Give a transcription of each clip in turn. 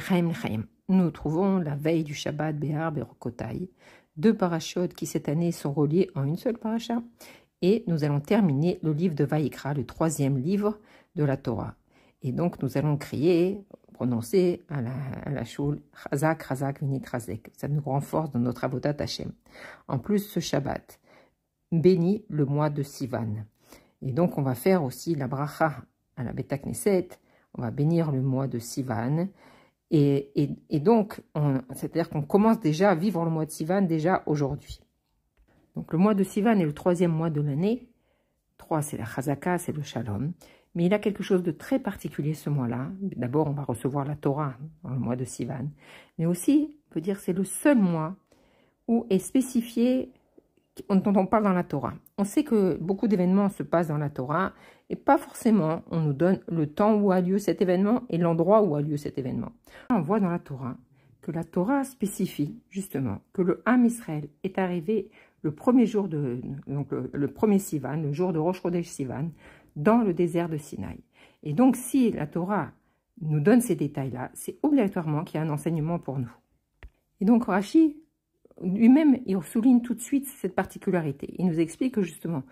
Chaim Chaim. Nous trouvons la veille du Shabbat Behar Berokotai, deux parachutes qui cette année sont reliés en une seule paracha. Et nous allons terminer le livre de Vaïkra, le troisième livre de la Torah. Et donc nous allons prononcer à la shul, Chazak, Chazak, Vinit Chazek. Ça nous renforce dans notre avodat Hashem. En plus, ce Shabbat bénit le mois de Sivan. Et donc on va faire aussi la bracha à la Beta Knesset. On va bénir le mois de Sivan. Et donc, c'est-à-dire qu'on commence déjà à vivre le mois de Sivan déjà aujourd'hui. Donc le mois de Sivan est le troisième mois de l'année. 3, c'est la Chazaka, c'est le Shalom. Mais il a quelque chose de très particulier ce mois-là. D'abord, on va recevoir la Torah dans le mois de Sivan. Mais aussi, on peut dire que c'est le seul mois où est spécifié, dont on parle dans la Torah. On sait que beaucoup d'événements se passent dans la Torah et pas forcément on nous donne le temps où a lieu cet événement et l'endroit où a lieu cet événement. On voit dans la Torah que la Torah spécifie justement que le Ham Israël est arrivé le premier jour donc le premier Sivan, le jour de Rosh Chodesh Sivan, dans le désert de Sinaï. Et donc, si la Torah nous donne ces détails-là, c'est obligatoirement qu'il y a un enseignement pour nous. Et donc, Rashi, lui-même, il souligne tout de suite cette particularité. Il nous explique que justement,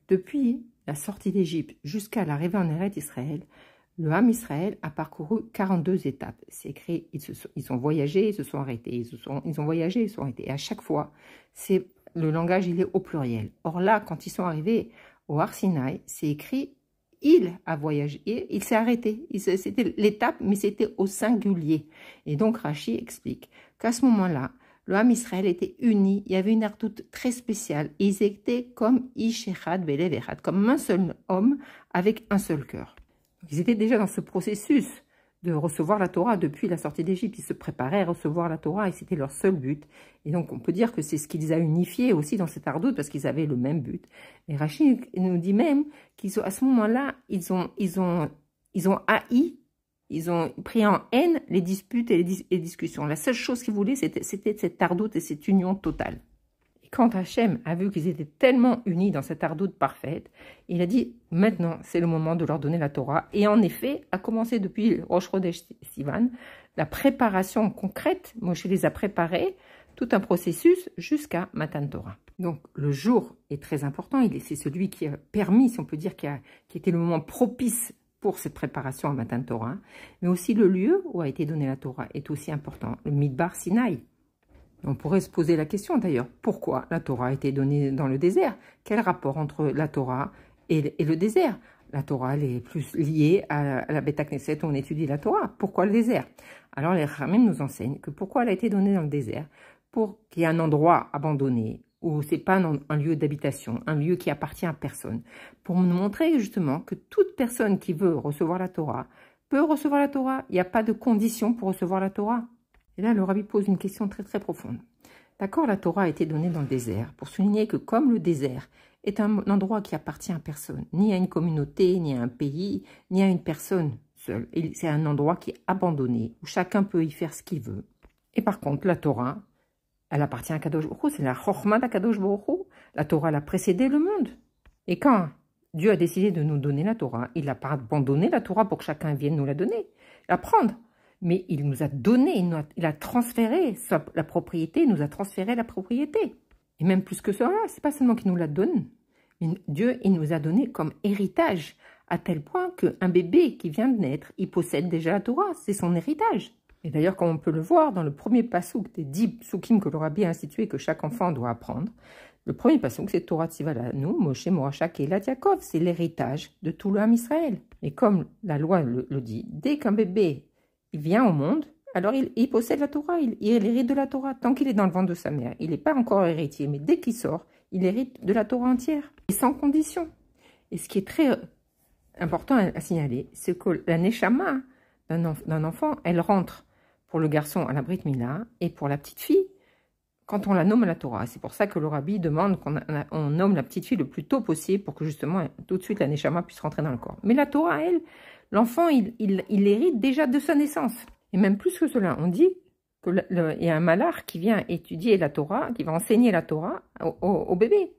depuis la sortie d'Égypte jusqu'à l'arrivée en Eretz Israël, le Ham Israël a parcouru 42 étapes. C'est écrit, ils ont voyagé, ils se sont arrêtés, ils ont voyagé, ils se sont arrêtés. Et à chaque fois, le langage, il est au pluriel. Or là, quand ils sont arrivés au Har Sinaï, c'est écrit, il a voyagé, il s'est arrêté. C'était l'étape, mais c'était au singulier. Et donc Rashi explique qu'à ce moment-là, le Ham Israël était uni, il y avait une ardoute très spéciale. Ils étaient comme Ish Echad Belev Echad, comme un seul homme avec un seul cœur. Ils étaient déjà dans ce processus de recevoir la Torah depuis la sortie d'Égypte. Ils se préparaient à recevoir la Torah et c'était leur seul but. Et donc, on peut dire que c'est ce qui les a unifiés aussi dans cette ardoute parce qu'ils avaient le même but. Et Rachid nous dit même qu'à ce moment-là, ils ont haï, ils ont pris en haine les disputes et les discussions. La seule chose qu'ils voulaient, c'était cette ardoute et cette union totale. Et quand Hachem a vu qu'ils étaient tellement unis dans cette ardoute parfaite, il a dit, maintenant, c'est le moment de leur donner la Torah. Et en effet, a commencé depuis Rosh Chodesh Sivan, la préparation concrète. Moshe les a préparés, tout un processus jusqu'à Matan Torah. Donc, le jour est très important. C'est celui qui a permis, si on peut dire, qui était le moment propice pour cette préparation à Matan Torah. Mais aussi le lieu où a été donnée la Torah est aussi important, le Midbar Sinaï. On pourrait se poser la question d'ailleurs, pourquoi la Torah a été donnée dans le désert? Quel rapport entre la Torah et le désert? La Torah elle est plus liée à la Beta Knesset où on étudie la Torah. Pourquoi le désert? Alors les Chachamim nous enseignent que pourquoi elle a été donnée dans le désert? Pour qu'il y ait un endroit abandonné, où c'est pas un lieu d'habitation, un lieu qui appartient à personne. Pour nous montrer justement que toute personne qui veut recevoir la Torah peut recevoir la Torah. Il n'y a pas de condition pour recevoir la Torah. Et là, le Rabbi pose une question très très profonde. D'accord, la Torah a été donnée dans le désert pour souligner que comme le désert est un endroit qui appartient à personne, ni à une communauté, ni à un pays, ni à une personne seule. C'est un endroit qui est abandonné, où chacun peut y faire ce qu'il veut. Et par contre, la Torah, elle appartient à Kadosh Baruch Hu, c'est la Chochma d'Akadosh Baruch Hu. La Torah, elle a précédé le monde. Et quand Dieu a décidé de nous donner la Torah, il n'a pas abandonné la Torah pour que chacun vienne nous la donner, la prendre. Mais il nous a donné, il a transféré la propriété, il nous a transféré la propriété. Et même plus que cela, c'est pas seulement qu'il nous la donne, mais Dieu, il nous a donné comme héritage, à tel point qu'un bébé qui vient de naître, il possède déjà la Torah, c'est son héritage. Et d'ailleurs, comme on peut le voir dans le premier pasouk des 10 psukim que le Rabbi a institué, que chaque enfant doit apprendre, le premier pasouk, c'est Torah Tzivalanu, Moshe Morasha Keilat Yaakov, c'est l'héritage de tout le Ham Israël. Et comme la loi le dit, dès qu'un bébé il vient au monde, alors il possède la Torah, il hérite de la Torah. Tant qu'il est dans le ventre de sa mère, il n'est pas encore héritier, mais dès qu'il sort, il hérite de la Torah entière, et sans condition. Et ce qui est très important à signaler, c'est que la Neshama d'un enfant, elle rentre pour le garçon à la Brit Mila, et pour la petite fille, quand on la nomme à la Torah. C'est pour ça que le Rabbi demande qu'on nomme la petite fille le plus tôt possible, pour que justement, tout de suite, la Neshama puisse rentrer dans le corps. Mais la Torah, elle, l'enfant, il hérite déjà de sa naissance. Et même plus que cela, on dit qu'il y a un malach qui vient étudier la Torah, qui va enseigner la Torah au bébé.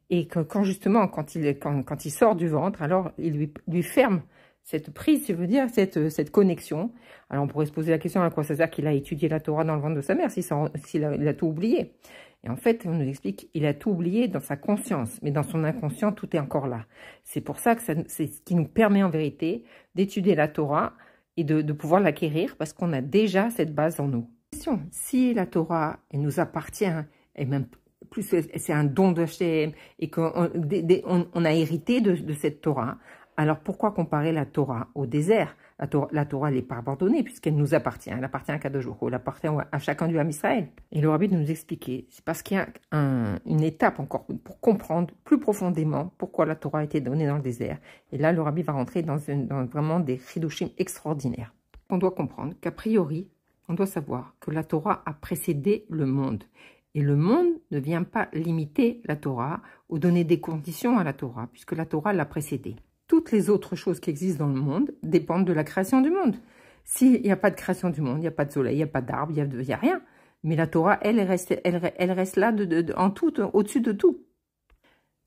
Et que quand justement, quand il sort du ventre, alors il lui ferme cette prise, je veux dire, cette connexion. Alors on pourrait se poser la question à quoi ça sert qu'il a étudié la Torah dans le ventre de sa mère, s'il a tout oublié. Et en fait, on nous explique qu'il a tout oublié dans sa conscience, mais dans son inconscient, tout est encore là. C'est pour ça que c'est ce qui nous permet en vérité d'étudier la Torah et de pouvoir l'acquérir, parce qu'on a déjà cette base en nous. Si la Torah, elle nous appartient, et même plus c'est un don de Hachem, et qu'on a hérité de cette Torah, alors pourquoi comparer la Torah au désert? La Torah, elle n'est pas abandonnée puisqu'elle nous appartient. Elle appartient à Kadosh Baruch Hu, elle appartient à chacun du Ham Israël. Et le Rabbi nous expliquer, c'est parce qu'il y a une étape encore pour comprendre plus profondément pourquoi la Torah a été donnée dans le désert. Et là, le Rabbi va rentrer dans vraiment des chidushim extraordinaires. On doit comprendre qu'a priori, on doit savoir que la Torah a précédé le monde. Et le monde ne vient pas limiter la Torah ou donner des conditions à la Torah, puisque la Torah l'a précédée. Toutes les autres choses qui existent dans le monde dépendent de la création du monde. S'il n'y a pas de création du monde, il n'y a pas de soleil, il n'y a pas d'arbre, il n'y a rien. Mais la Torah, elle reste là en tout, au-dessus de tout.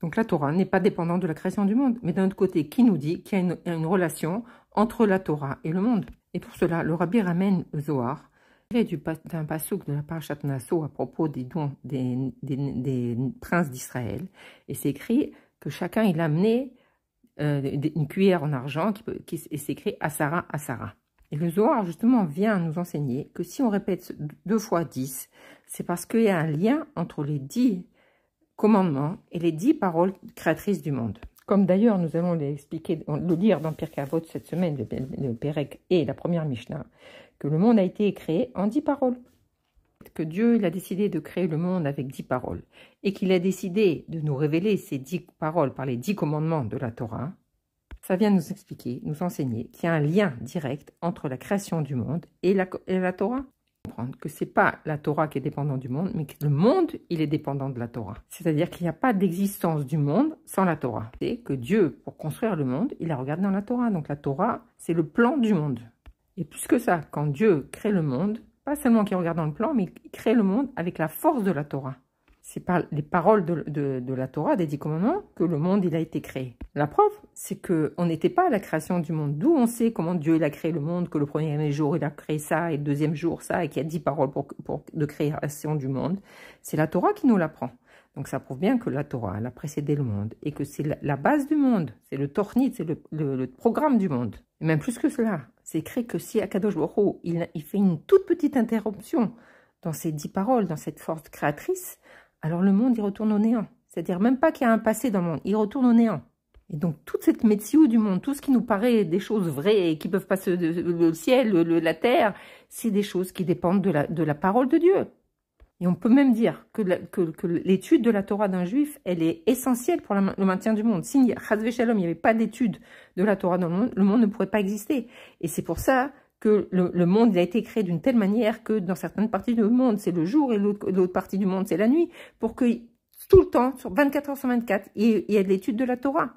Donc la Torah n'est pas dépendante de la création du monde. Mais d'un autre côté, qui nous dit qu'il y a une relation entre la Torah et le monde? Et pour cela, le Rabbi ramène le Zohar, d'un pasuk de la Parashat Naso à propos des dons des princes d'Israël. Et c'est écrit que chacun il a amené une cuillère en argent et c'est écrit Asara, Asara. Et le Zohar, justement, vient nous enseigner que si on répète 2 fois 10, c'est parce qu'il y a un lien entre les 10 commandements et les 10 paroles créatrices du monde. Comme d'ailleurs, nous allons le lire dans Pirkei Avot cette semaine, le Pérek et la première Mishnah, que le monde a été créé en 10 paroles. Que Dieu il a décidé de créer le monde avec 10 paroles et qu'il a décidé de nous révéler ces 10 paroles par les 10 commandements de la Torah, ça vient nous expliquer, nous enseigner qu'il y a un lien direct entre la création du monde et la Torah. Comprendre que ce n'est pas la Torah qui est dépendante du monde, mais que le monde, il est dépendant de la Torah. C'est-à-dire qu'il n'y a pas d'existence du monde sans la Torah. C'est que Dieu, pour construire le monde, il a regardé dans la Torah. Donc la Torah, c'est le plan du monde. Et plus que ça, quand Dieu crée le monde, pas seulement qu'il regarde dans le plan, mais il crée le monde avec la force de la Torah. C'est par les paroles de la Torah, des 10 commandements, que le monde il a été créé. La preuve, c'est qu'on n'était pas à la création du monde. D'où on sait comment Dieu il a créé le monde, que le premier jour il a créé ça, et le deuxième jour ça, et qu'il y a 10 paroles de création du monde. C'est la Torah qui nous l'apprend. Donc ça prouve bien que la Torah elle a précédé le monde, et que c'est la base du monde, c'est le tornit, c'est le programme du monde. Et même plus que cela, c'est écrit que si Akadosh Baruch Hu, il fait une toute petite interruption dans ces 10 paroles, dans cette force créatrice, alors le monde, il retourne au néant. C'est-à-dire même pas qu'il y a un passé dans le monde, il retourne au néant. Et donc toute cette métier du monde, tout ce qui nous paraît des choses vraies et qui peuvent passer le ciel, la terre, c'est des choses qui dépendent de la parole de Dieu. Et on peut même dire que l'étude de la Torah d'un juif, elle est essentielle pour le maintien du monde. Si Chas Shalom, il n'y avait pas d'étude de la Torah dans le monde ne pourrait pas exister. Et c'est pour ça que le monde il a été créé d'une telle manière que dans certaines parties du monde, c'est le jour et l'autre partie du monde, c'est la nuit, pour que tout le temps, sur 24 heures sur 24, il y ait de l'étude de la Torah.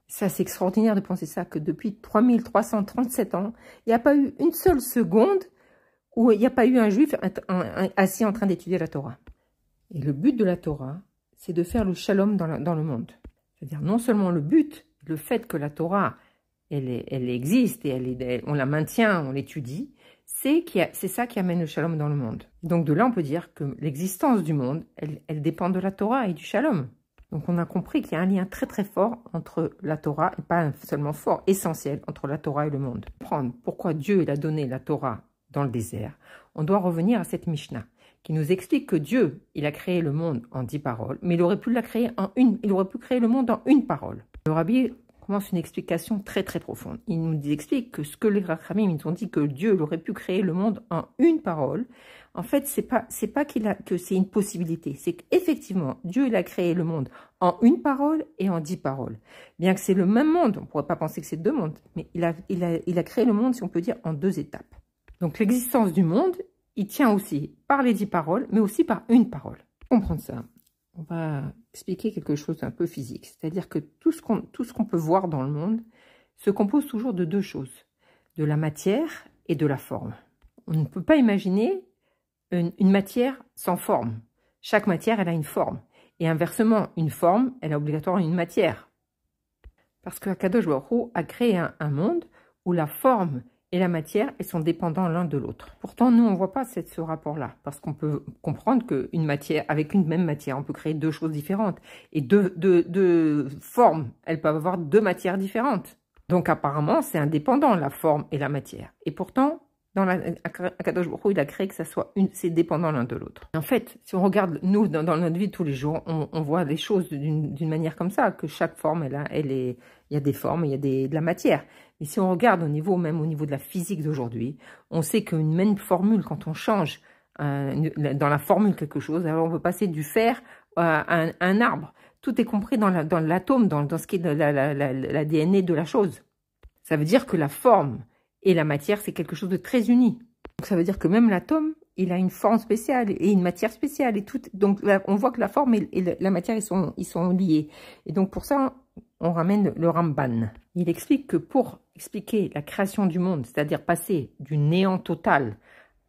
Ça, c'est extraordinaire de penser ça, que depuis 3337 ans, il n'y a pas eu une seule seconde où il n'y a pas eu un juif assis en train d'étudier la Torah. Et le but de la Torah, c'est de faire le shalom dans le monde. C'est-à-dire non seulement le but, le fait que la Torah, elle existe et on la maintient, on l'étudie, c'est ça qui amène le shalom dans le monde. Donc de là, on peut dire que l'existence du monde, elle dépend de la Torah et du shalom. Donc on a compris qu'il y a un lien très très fort entre la Torah, et pas seulement fort, essentiel, entre la Torah et le monde. Comprendre pourquoi Dieu il a donné la Torah dans le désert, on doit revenir à cette Mishnah qui nous explique que Dieu, il a créé le monde en 10 paroles, mais il aurait pu créer le monde en une parole. Le Rabbi commence une explication très très profonde. Il nous explique que ce que les Rachamim ils ont dit que Dieu aurait pu créer le monde en une parole, en fait c'est pas que c'est une possibilité, c'est qu'effectivement Dieu il a créé le monde en une parole et en 10 paroles. Bien que c'est le même monde, on pourrait pas penser que c'est 2 mondes, mais il a créé le monde, si on peut dire, en 2 étapes. Donc l'existence du monde, il tient aussi par les 10 paroles, mais aussi par une parole. Pour comprendre ça, on va expliquer quelque chose d'un peu physique. C'est-à-dire que tout ce qu'on peut voir dans le monde se compose toujours de 2 choses. De la matière et de la forme. On ne peut pas imaginer une matière sans forme. Chaque matière, elle a une forme. Et inversement, une forme, elle a obligatoirement une matière. Parce que Akadosh Baruch Hu a créé un monde où la forme et la matière, elles sont dépendants l'un de l'autre. Pourtant, nous, on ne voit pas ce rapport-là, parce qu'on peut comprendre qu'une matière, avec une même matière, on peut créer deux choses différentes. Et deux formes, elles peuvent avoir deux matières différentes. Donc, apparemment, c'est indépendant, la forme et la matière. Et pourtant, Akadosh Baruch Hu, il a créé que ça soit c'est dépendant l'un de l'autre. En fait, si on regarde, nous, dans notre vie de tous les jours, on voit les choses d'une manière comme ça, que chaque forme, il y a des formes, il y a de la matière. Mais si on regarde même au niveau de la physique d'aujourd'hui, on sait qu'une même formule, quand on change dans la formule quelque chose, alors on peut passer du fer à un arbre. Tout est compris dans l'atome, dans ce qui est l'ADN de la chose. Ça veut dire que la forme et la matière, c'est quelque chose de très uni. Donc ça veut dire que même l'atome, il a une forme spéciale et une matière spéciale. Donc là, on voit que la forme et la matière, ils sont liés. Et donc pour ça, on ramène le Ramban. Il explique que pour expliquer la création du monde, c'est-à-dire passer du néant total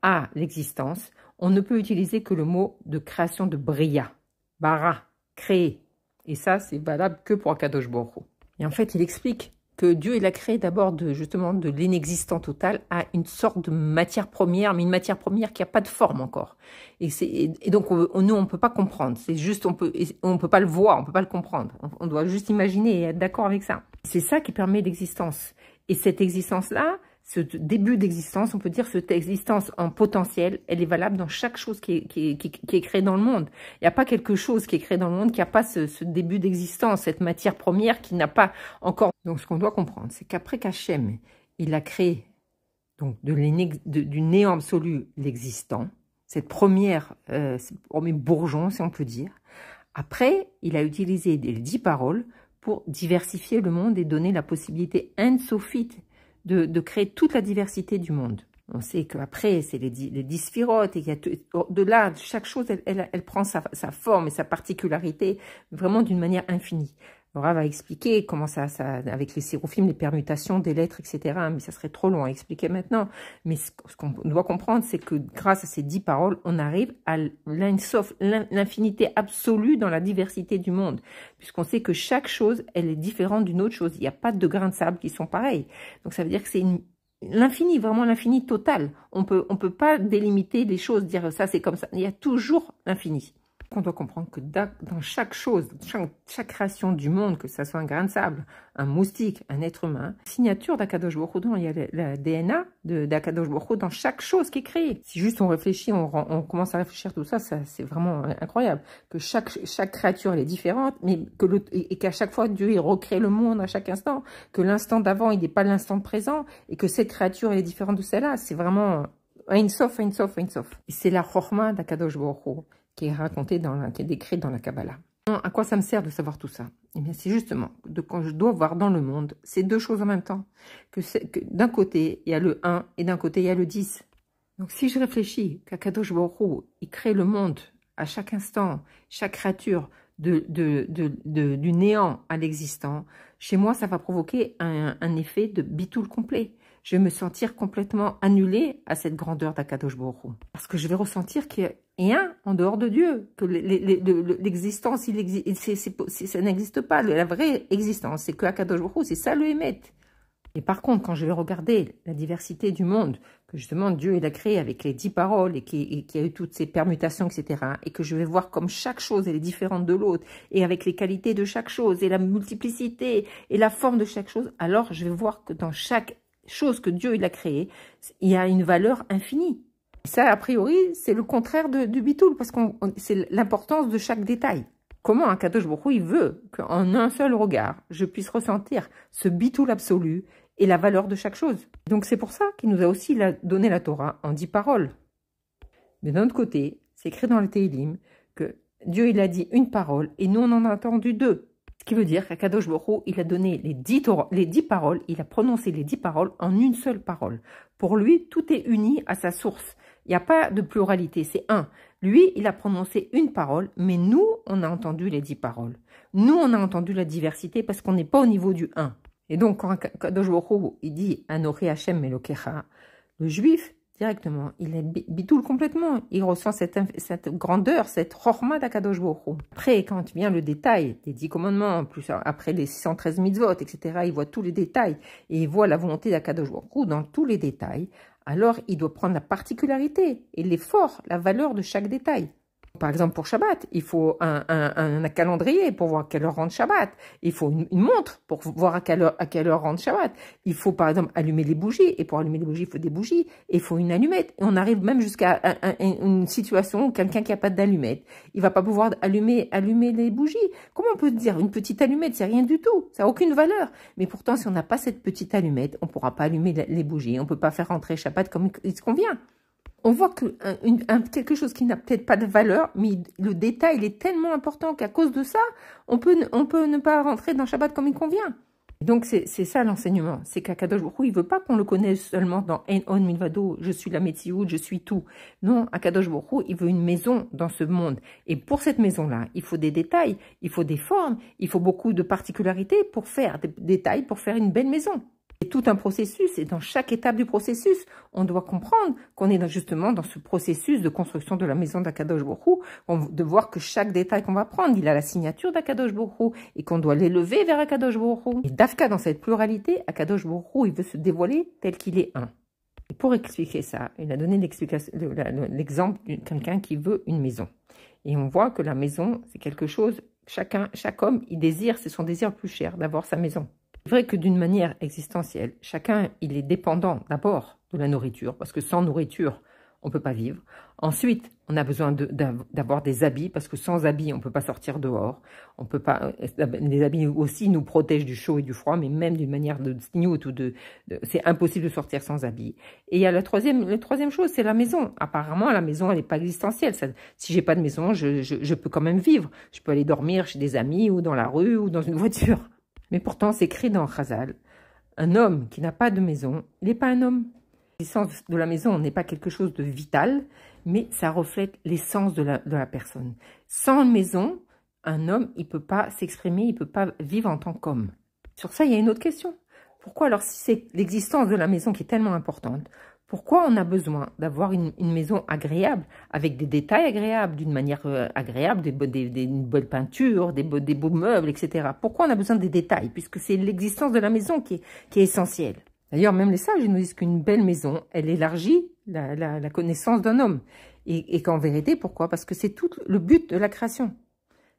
à l'existence, on ne peut utiliser que le mot de création de Bria, bara, créer. Et ça, c'est valable que pour Akadosh Baruch Hu. Et en fait, il explique que Dieu, il a créé d'abord justement de l'inexistant total à une sorte de matière première, mais une matière première qui n'a pas de forme encore. Et donc, nous, on ne peut pas comprendre. C'est juste, on peut pas le voir, on ne peut pas le comprendre. On doit juste imaginer et être d'accord avec ça. C'est ça qui permet l'existence. Et cette existence-là, ce début d'existence, on peut dire cette existence en potentiel, elle est valable dans chaque chose qui est créée dans le monde. Il n'y a pas quelque chose qui est créé dans le monde qui n'a pas ce début d'existence, cette matière première qui n'a pas encore. Donc ce qu'on doit comprendre, c'est qu'après qu'Hachem, il a créé donc du néant absolu l'existant, ce premier bourgeon, si on peut dire, après, il a utilisé les 10 paroles pour diversifier le monde et donner la possibilité end-sophite de créer toute la diversité du monde. On sait qu'après, c'est les 10 sphirotes, et de là, chaque chose, elle prend sa forme et sa particularité vraiment d'une manière infinie. Laura va expliquer comment avec les sérophimes, les permutations des lettres, etc. Mais ça serait trop long à expliquer maintenant. Mais ce qu'on doit comprendre, c'est que grâce à ces 10 paroles, on arrive à l'infinité absolue dans la diversité du monde. Puisqu'on sait que chaque chose, elle est différente d'une autre chose. Il n'y a pas de grains de sable qui sont pareils. Donc ça veut dire que c'est l'infini, vraiment l'infini total. On peut pas délimiter les choses, dire ça c'est comme ça. Il y a toujours l'infini. On doit comprendre que dans chaque chose, chaque création du monde, que ce soit un grain de sable, un moustique, un être humain, signature d'Akadosh Baruch Hu, il y a la DNA d'Akadosh Baruch Hu dans chaque chose qui est créée. Si juste on réfléchit, on commence à réfléchir tout ça, c'est vraiment incroyable. Que chaque créature elle est différente, mais qu'à chaque fois Dieu il recrée le monde à chaque instant, que l'instant d'avant il n'est pas l'instant présent, et que cette créature elle est différente de celle-là. C'est vraiment Ein Sof, Ein Sof, Ein Sof. Et c'est la Chorma d'Akadosh Baruch Hu qui est décrite dans la Kabbalah. À quoi ça me sert de savoir tout ça? Eh bien, c'est justement quand je dois voir dans le monde ces deux choses en même temps. Que d'un côté, il y a le 1 et d'un côté, il y a le 10. Donc, si je réfléchis qu'Akadosh Baruch Hu, il crée le monde à chaque instant, chaque créature, du néant à l'existant, chez moi, ça va provoquer un effet de bitoul complet. Je vais me sentir complètement annulée à cette grandeur d'Akadosh Baruch Hu. Parce que je vais ressentir qu'il y a rien en dehors de Dieu, que l'existence, ça n'existe pas. La vraie existence, c'est que Akadosh Baruch Hu, c'est ça le Hémet. Et par contre, quand je vais regarder la diversité du monde, que justement Dieu il a créé avec les 10 paroles et qui a eu toutes ces permutations, etc., et que je vais voir comme chaque chose elle est différente de l'autre, et avec les qualités de chaque chose, et la multiplicité, et la forme de chaque chose, alors je vais voir que dans chaque chose que Dieu il a créée, il y a une valeur infinie. Et ça, a priori, c'est le contraire du bitoul, parce que c'est l'importance de chaque détail. Comment Akadosh Baruch Hu, il veut qu'en un seul regard, je puisse ressentir ce bitoul absolu et la valeur de chaque chose. Donc c'est pour ça qu'il nous a aussi donné la Torah en 10 paroles. Mais d'un autre côté, c'est écrit dans le Teilim que Dieu il a dit une parole et nous on en a entendu 2. Ce qui veut dire qu'Akadosh Baruch Hu, il a donné les 10 paroles, il a prononcé les 10 paroles en une seule parole. Pour lui, tout est uni à sa source. Il n'y a pas de pluralité, c'est un. Lui, il a prononcé une parole, mais nous, on a entendu les 10 paroles. Nous, on a entendu la diversité parce qu'on n'est pas au niveau du 1. Et donc, quand Akadosh Baruch Hu, il dit « Anochi Hashem Elokecha », le juif, directement. Il est bitoul complètement. Il ressent cette grandeur, cette chorma d'Akadosh Baruch Hu. Après, quand vient le détail des 10 commandements, plus après les 613 mitzvot, etc., il voit tous les détails et il voit la volonté d'Akadosh Baruch Hu dans tous les détails. Alors, il doit prendre la particularité et l'effort, la valeur de chaque détail. Par exemple, pour Shabbat, il faut un calendrier pour voir à quelle heure rentre Shabbat. Il faut une montre pour voir à quelle heure rentre Shabbat. Il faut, par exemple, allumer les bougies. Et pour allumer les bougies, il faut des bougies. Et il faut une allumette. Et on arrive même jusqu'à une situation où quelqu'un qui n'a pas d'allumette, il va pas pouvoir allumer les bougies. Comment on peut dire une petite allumette? C'est rien du tout. Ça n'a aucune valeur. Mais pourtant, si on n'a pas cette petite allumette, on ne pourra pas allumer les bougies. On ne peut pas faire rentrer Shabbat comme il se convient. On voit que quelque chose qui n'a peut-être pas de valeur, mais le détail il est tellement important qu'à cause de ça, on peut ne pas rentrer dans Shabbat comme il convient. Donc c'est ça l'enseignement, c'est qu'Akadosh Baruch Hu, il veut pas qu'on le connaisse seulement dans En On Milvado, je suis la Metsiout, je suis tout. Non, Akadosh Baruch Hu, il veut une maison dans ce monde. Et pour cette maison-là, il faut des détails, il faut des formes, il faut beaucoup de particularités pour faire des détails, pour faire une belle maison. C'est tout un processus et dans chaque étape du processus, on doit comprendre qu'on est justement dans ce processus de construction de la maison d'Akadosh Baruch Hu, de voir que chaque détail qu'on va prendre, il a la signature d'Akadosh Baruch Hu et qu'on doit l'élever vers Akadosh Baruch Hu. Et d'Afka, dans cette pluralité, Akadosh Baruch Hu, il veut se dévoiler tel qu'il est un. Et pour expliquer ça, il a donné l'exemple de quelqu'un qui veut une maison. Et on voit que la maison, c'est quelque chose, chaque homme, il désire, c'est son désir le plus cher, d'avoir sa maison. C'est vrai que d'une manière existentielle, chacun, il est dépendant d'abord de la nourriture, parce que sans nourriture, on ne peut pas vivre. Ensuite, on a besoin d'avoir des habits, parce que sans habits, on ne peut pas sortir dehors. On peut pas. Les habits aussi nous protègent du chaud et du froid, mais même d'une manière de sniout ou c'est impossible de sortir sans habits. Et il y a la troisième chose, c'est la maison. Apparemment, la maison, elle n'est pas existentielle. Si j'ai pas de maison, je peux quand même vivre. Je peux aller dormir chez des amis ou dans la rue ou dans une voiture. Mais pourtant, c'est écrit dans Chazal, un homme qui n'a pas de maison, il n'est pas un homme. L'essence de la maison n'est pas quelque chose de vital, mais ça reflète l'essence de la personne. Sans maison, un homme, il ne peut pas s'exprimer, il ne peut pas vivre en tant qu'homme. Sur ça, il y a une autre question. Pourquoi alors, si c'est l'existence de la maison qui est tellement importante, pourquoi on a besoin d'avoir une maison agréable, avec des détails agréables, d'une manière agréable, une bonne peinture, des beaux meubles, etc. Pourquoi on a besoin des détails? Puisque c'est l'existence de la maison qui est essentielle. D'ailleurs, même les sages nous disent qu'une belle maison, elle élargit la connaissance d'un homme. Et qu'en vérité, pourquoi? Parce que c'est tout le but de la création.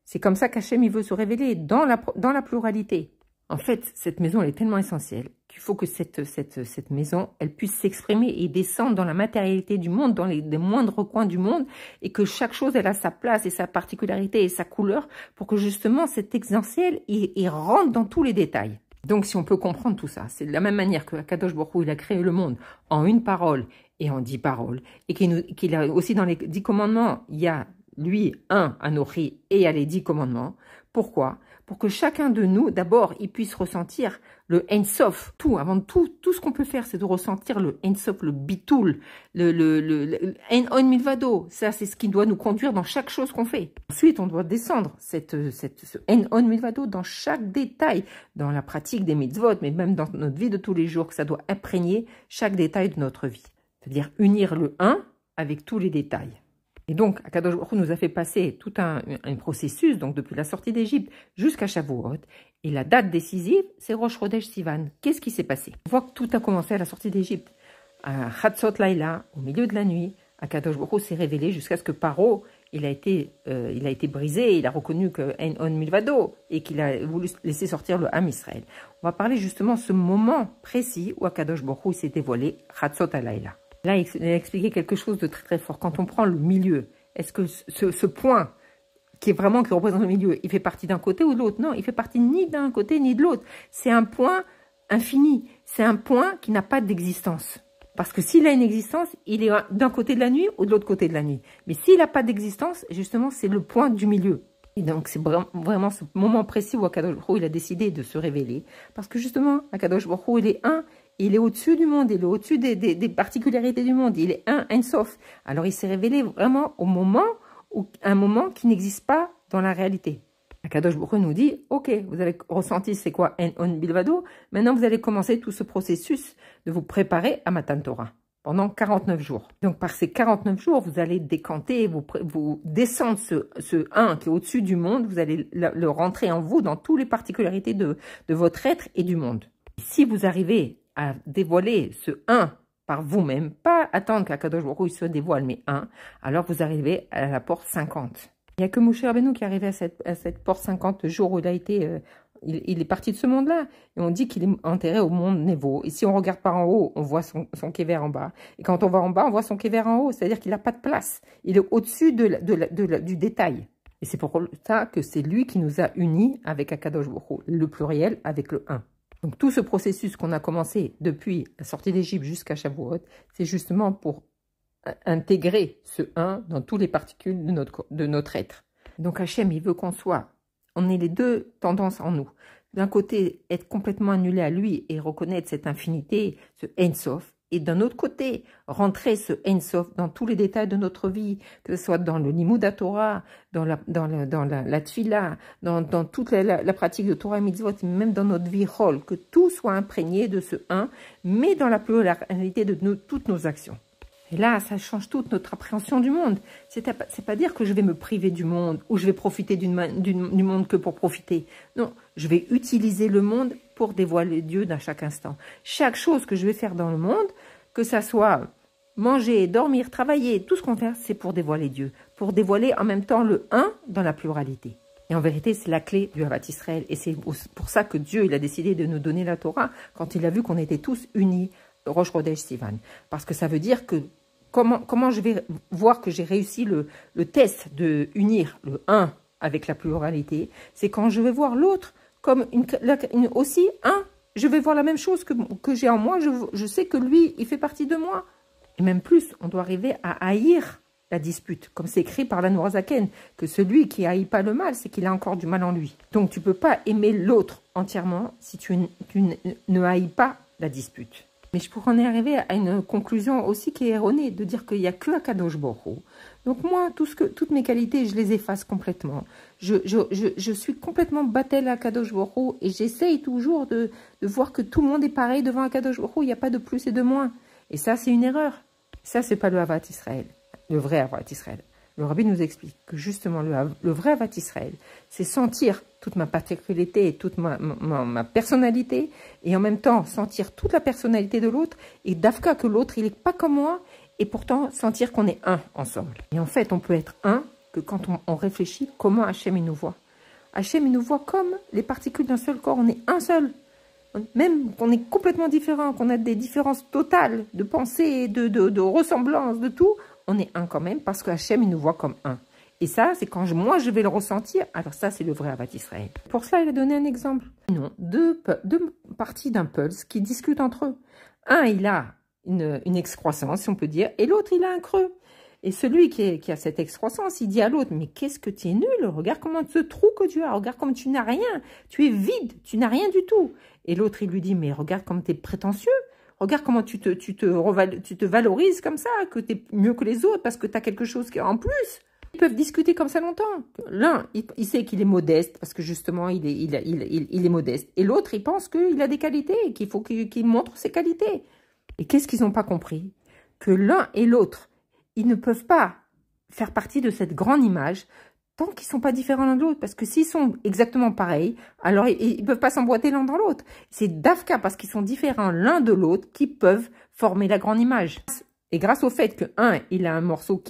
C'est comme ça qu'Hachem il veut se révéler, dans la pluralité. En fait, cette maison, elle est tellement essentielle qu'il faut que cette maison, elle puisse s'exprimer et descendre dans la matérialité du monde, dans les moindres coins du monde, et que chaque chose, elle a sa place et sa particularité et sa couleur, pour que justement cet essentiel, il rentre dans tous les détails. Donc, si on peut comprendre tout ça, c'est de la même manière que Akadosh Baruch Hu, il a créé le monde en une parole et en 10 paroles, et qu'il a aussi dans les 10 commandements, il y a lui, Anochi, et il y a les 10 commandements. Pourquoi? Pour que chacun de nous, d'abord, il puisse ressentir le Ein Sof. Avant tout ce qu'on peut faire, c'est de ressentir le Ein Sof, le Bitoul, le Ein On Milvado. Ça, c'est ce qui doit nous conduire dans chaque chose qu'on fait. Ensuite, on doit descendre ce Ein On Milvado dans chaque détail, dans la pratique des mitzvot, mais même dans notre vie de tous les jours, que ça doit imprégner chaque détail de notre vie. C'est-à-dire unir le un avec tous les détails. Et donc, Akadosh Baruch Hu nous a fait passer tout un processus, donc depuis la sortie d'Égypte jusqu'à Shavuot. Et la date décisive, c'est Rosh Chodesh Sivan. Qu'est-ce qui s'est passé? On voit que tout a commencé à la sortie d'Égypte. À Chatzot Laïla, au milieu de la nuit, Akadosh Baruch Hu s'est révélé jusqu'à ce que Paro, il a été brisé, il a reconnu que En On Milvado et qu'il a voulu laisser sortir le Ham Israël. On va parler justement de ce moment précis où Akadosh Baruch Hu s'est dévoilé, Chatzot Laïla. Là, il a expliqué quelque chose de très très fort. Quand on prend le milieu, est-ce que ce point qui représente le milieu, il fait partie d'un côté ou de l'autre? Non, il fait partie ni d'un côté ni de l'autre. C'est un point infini. C'est un point qui n'a pas d'existence. Parce que s'il a une existence, il est d'un côté de la nuit ou de l'autre côté de la nuit. Mais s'il n'a pas d'existence, justement, c'est le point du milieu. Et donc, c'est vraiment ce moment précis où Akadosh Baruch Hu, il a décidé de se révéler. Parce que justement, Akadosh Baruch Hu, il est un. Il est au-dessus du monde, il est au-dessus des particularités du monde. Il est un Sof. Alors, il s'est révélé vraiment un moment qui n'existe pas dans la réalité. Akadosh Baruch Hu nous dit, ok, vous avez ressenti c'est quoi En On Bilvado. Maintenant, vous allez commencer tout ce processus de vous préparer à Matan Torah. pendant 49 jours. Donc, par ces 49 jours, vous allez décanter, vous descendre ce 1 qui est au-dessus du monde, vous allez le rentrer en vous dans toutes les particularités de votre être et du monde. Si vous arrivez à dévoiler ce 1 par vous-même, pas attendre qu'Akadosh Baruch Hu il se dévoile, mais 1, alors vous arrivez à la porte 50. Il n'y a que Moshe Rabbeinu qui est arrivé à cette porte 50 le jour où il a été... il est parti de ce monde-là. Et on dit qu'il est enterré au monde Névo. Et si on regarde par en haut, on voit son kéver en bas. Et quand on va en bas, on voit son kéver en haut. C'est-à-dire qu'il n'a pas de place. Il est au-dessus du détail. Et c'est pour ça que c'est lui qui nous a unis avec Akadosh Baruch Hu, le pluriel avec le 1. Donc tout ce processus qu'on a commencé depuis la sortie d'Égypte jusqu'à Shavuot, c'est justement pour intégrer ce 1 dans toutes les particules de notre être. Donc Hachem, il veut on ait les deux tendances en nous. D'un côté, être complètement annulé à lui et reconnaître cette infinité, ce Ein Sof, et d'un autre côté, rentrer ce Ein Sof dans tous les détails de notre vie, que ce soit dans le Limud Torah, dans la Tfila, dans toute la pratique de Torah et Mitzvot, même dans notre vie rôle, que tout soit imprégné de ce 1, mais dans la pluralité de toutes nos actions. Et là, ça change toute notre appréhension du monde. C'est pas dire que je vais me priver du monde ou je vais profiter du monde que pour profiter. Non, je vais utiliser le monde pour dévoiler Dieu dans chaque instant. Chaque chose que je vais faire dans le monde, que ça soit manger, dormir, travailler, tout ce qu'on fait, c'est pour dévoiler Dieu. Pour dévoiler en même temps le 1 dans la pluralité. Et en vérité, c'est la clé du Ahavat Israël. Et c'est pour ça que Dieu il a décidé de nous donner la Torah quand il a vu qu'on était tous unis, Rosh Chodesh Sivan. Parce que ça veut dire que comment je vais voir que j'ai réussi le test de unir le 1 avec la pluralité, c'est quand je vais voir l'autre comme aussi un, je vais voir la même chose que j'ai en moi, je sais que lui, il fait partie de moi. Et même plus, on doit arriver à haïr la dispute, comme c'est écrit par la Nourazaken, que celui qui haït pas le mal, c'est qu'il a encore du mal en lui. Donc tu peux pas aimer l'autre entièrement si tu ne haïs pas la dispute. Mais je pourrais en arriver à une conclusion aussi qui est erronée, de dire qu'il n'y a que Akadosh Baruch Hu. Donc moi, toutes mes qualités, je les efface complètement. Je suis complètement battel à Akadosh Baruch Hu et j'essaye toujours de voir que tout le monde est pareil devant Akadosh Baruch Hu. Il n'y a pas de plus et de moins. Et ça, c'est une erreur. Ça, c'est pas le Ahavat Israël, le vrai Ahavat Israël. Le Rabbi nous explique que justement, le vrai Ahavat Israël, c'est sentir toute ma particularité et toute ma personnalité, et en même temps sentir toute la personnalité de l'autre, et d'Afka que l'autre, il n'est pas comme moi, et pourtant sentir qu'on est un ensemble. Et en fait, on peut être un que quand on réfléchit comment Hachem il nous voit. Hachem il nous voit comme les particules d'un seul corps, on est un seul. Même qu'on est complètement différent, qu'on a des différences totales de pensée, de ressemblance, de tout, on est un quand même parce que Hachem il nous voit comme un. Et ça, c'est quand moi je vais le ressentir, alors ça c'est le vrai Ahavat Israël. Pour cela, il a donné un exemple. Non, deux parties d'un pulse qui discutent entre eux. Un, il a une excroissance, si on peut dire, et l'autre, il a un creux. Et celui qui a cette excroissance, il dit à l'autre, mais qu'est-ce que tu es nul, regarde comment ce trou que tu as, regarde comme tu n'as rien, tu es vide, tu n'as rien du tout. Et l'autre, il lui dit, mais regarde comme tu es prétentieux, regarde comment tu te valorises comme ça, que tu es mieux que les autres parce que tu as quelque chose qui est en plus. Ils peuvent discuter comme ça longtemps. L'un, il sait qu'il est modeste parce que justement, il est modeste. Et l'autre, il pense qu'il a des qualités et qu'il faut qu'il montre ses qualités. Et qu'est-ce qu'ils n'ont pas compris? Que l'un et l'autre, ils ne peuvent pas faire partie de cette grande image tant qu'ils ne sont pas différents l'un de l'autre. Parce que s'ils sont exactement pareils, alors ils ne peuvent pas s'emboîter l'un dans l'autre. C'est d'Afka parce qu'ils sont différents l'un de l'autre qui peuvent former la grande image. Et grâce au fait que un, il a un morceau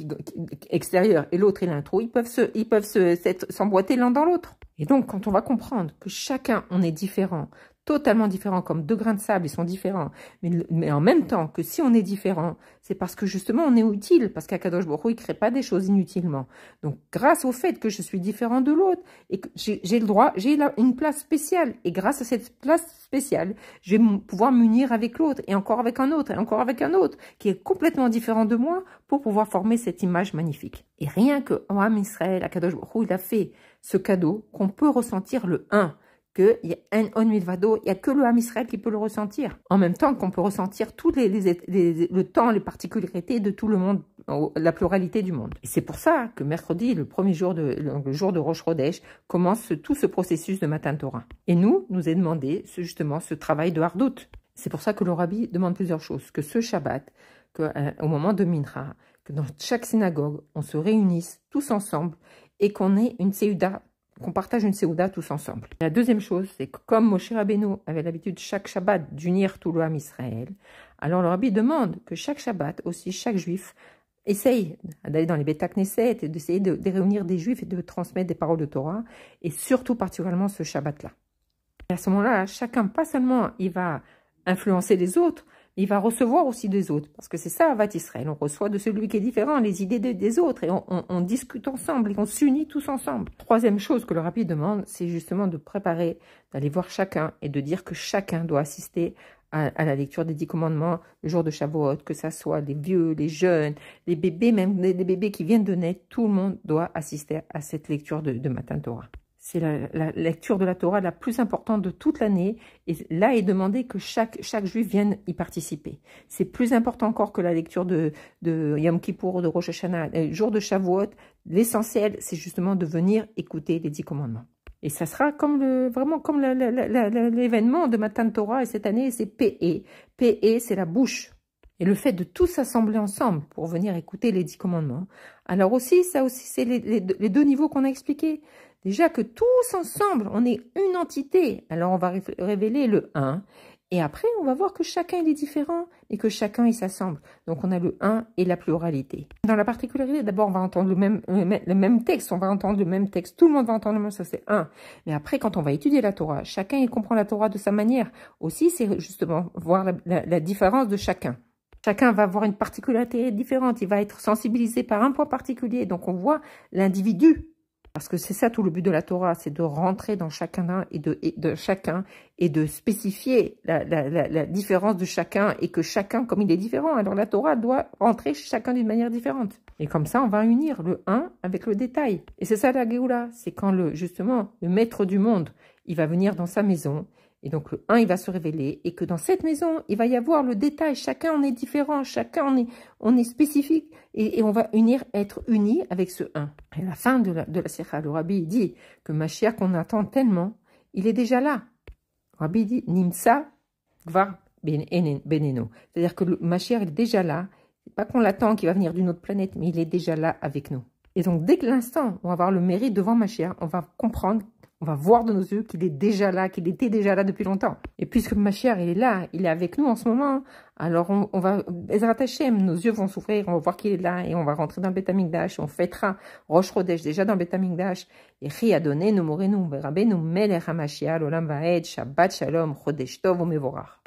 extérieur et l'autre, il a un trou, ils peuvent s'emboîter l'un dans l'autre. Et donc, quand on va comprendre que chacun, on est différent, totalement différents, comme deux grains de sable, ils sont différents, mais en même temps que si on est différent, c'est parce que justement on est utile, parce qu'Akadosh Baruch Hu, il ne crée pas des choses inutilement. Donc grâce au fait que je suis différent de l'autre, et que j'ai le droit, j'ai une place spéciale, et grâce à cette place spéciale, je vais pouvoir m'unir avec l'autre, et encore avec un autre, et encore avec un autre, qui est complètement différent de moi, pour pouvoir former cette image magnifique. Et rien que en Am Israël, Akadosh Baruch Hu, il a fait ce cadeau qu'on peut ressentir le 1, qu'il y a un Onul Vado, il n'y a que le Am Israël qui peut le ressentir. En même temps qu'on peut ressentir tout le temps, les particularités de tout le monde, la pluralité du monde. Et c'est pour ça que mercredi, le jour de Rosh Chodesh, commence tout ce processus de Matan Torah. Et nous est demandé justement ce travail de Hardout. C'est pour ça que le Rabbi demande plusieurs choses. Que ce Shabbat, qu'au moment de Mincha, que dans chaque synagogue, on se réunisse tous ensemble et qu'on ait une séouda, qu'on partage une séouda tous ensemble. La deuxième chose, c'est que comme Moshe Rabbeinu avait l'habitude chaque Shabbat d'unir tout le Ham Israël, alors le Rabbi demande que chaque Shabbat, aussi chaque juif, essaye d'aller dans les Beth Knesset et d'essayer de réunir des juifs et de transmettre des paroles de Torah, et surtout particulièrement ce Shabbat-là. Et à ce moment-là, chacun, pas seulement il va influencer les autres, mais il va recevoir aussi des autres. Parce que c'est ça, Avat Israël. On reçoit de celui qui est différent les idées des autres et on discute ensemble et on s'unit tous ensemble. Troisième chose que le Rabbi demande, c'est justement de préparer, d'aller voir chacun et de dire que chacun doit assister à la lecture des 10 commandements le jour de Shavuot, que ça soit les vieux, les jeunes, les bébés, même les bébés qui viennent de naître, tout le monde doit assister à cette lecture de Matan Torah. C'est la lecture de la Torah la plus importante de toute l'année. Et là, il est demandé que chaque juif vienne y participer. C'est plus important encore que la lecture de Yom Kippour, de Rosh Hashanah. Le jour de Shavuot, l'essentiel, c'est justement de venir écouter les 10 commandements. Et ça sera vraiment comme l'événement de Matan Torah. Et cette année, c'est P.E. P.E., c'est la bouche. Et le fait de tous s'assembler ensemble pour venir écouter les 10 commandements. Alors aussi, ça aussi, c'est les deux niveaux qu'on a expliqués. Déjà que tous ensemble, on est une entité. Alors, on va révéler le 1. Et après, on va voir que chacun, il est différent et que chacun, il s'assemble. Donc, on a le 1 et la pluralité. Dans la particularité, d'abord, on va entendre le même texte. On va entendre le même texte. Tout le monde va entendre le même, ça c'est 1. Mais après, quand on va étudier la Torah, chacun, il comprend la Torah de sa manière. Aussi, c'est justement voir la différence de chacun. Chacun va avoir une particularité différente. Il va être sensibilisé par un point particulier. Donc, on voit l'individu. Parce que c'est ça tout le but de la Torah, c'est de rentrer dans chacun et de spécifier la différence de chacun et que chacun, comme il est différent, alors la Torah doit rentrer chacun d'une manière différente. Et comme ça, on va unir le 1 avec le détail. Et c'est ça la Géoula, c'est quand justement le maître du monde, il va venir dans sa maison. Et donc, le 1, il va se révéler et que dans cette maison, il va y avoir le détail. Chacun, on est différent. Chacun, on est spécifique et on va être unis avec ce 1. Et à la fin de la Sikha, le Rabbi dit que Mashiach qu'on attend tellement, il est déjà là. Le Rabbi dit, Nimsa Gvar Beneno. C'est-à-dire que le Mashiach est déjà là. C'est pas qu'on l'attend, qu'il va venir d'une autre planète, mais il est déjà là avec nous. Et donc, dès que l'instant, on va avoir le mérite devant Mashiach, on va comprendre. On va voir de nos yeux qu'il est déjà là, qu'il était déjà là depuis longtemps. Et puisque Mashiach, il est là, il est avec nous en ce moment, alors on va, Ezrat Hashem, nos yeux vont s'ouvrir, on va voir qu'il est là, et on va rentrer dans le Beth Amikdash, on fêtera Rosh Chodesh déjà dans le Beth Amikdash, et Chi Adonai, nous morenu, Rabbeinu, Melech HaMashiach, Olam Vaed, Shabbat Shalom, Chodesh Tov, Umevorach.